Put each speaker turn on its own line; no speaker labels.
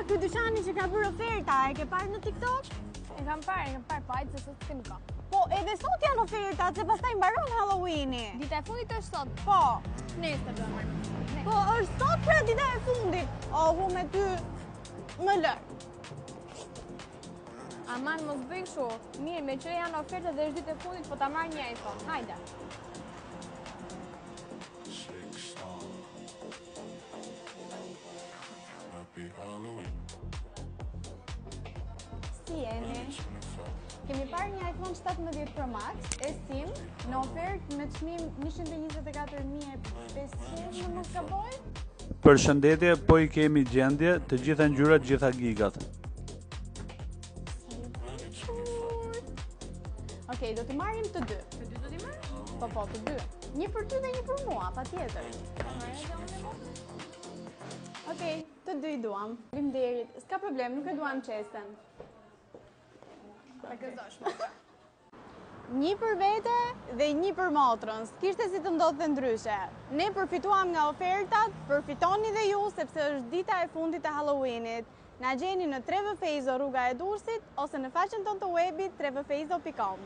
ky dyqani që ka bërë oferta, e ke parë në TikTok?
E kam parë, po ajtë se sot s'kem ka.
Po, edhe sot janë ofertat, se pastaj mbaron Halloweeni.
Dita e fundit është sot.
Po.
Nesër do marr.
Po, është sot pra dita e fundit. Hu me ty më lër.
Aman mos bëj kështu. Mirë, me që janë oferta dhe është ditë e fundit, po ta marr një iPhone. Hajde.
Si jeni? Kemi parë një iPhone 17 Pro Max, SIM, në ofertë me çmim 124.500, më nuk gaboj?
Përshëndetje, po i kemi gjendje, të gjitha ngjyrat, gjitha gigat.
Okej, do t'i marrim të dy.
Të dy do t'i marrësh?
Po, të dy. Një për ty dhe një për mua, patjetër. Okej, të dy i duam. Faleminderit. S'ka problem, nuk e duam qesen.
Ta gëzosh më.
Një për vete dhe një për motrën. S'kishte si të ndodhte ndryshe. Ne përfituam nga ofertat, përfitoni dhe ju sepse është dita e fundit e Halloweenit. Na gjeni në 3V Feizo rruga e Durrësit ose në faqen tonë të webit 3vfeizo.com.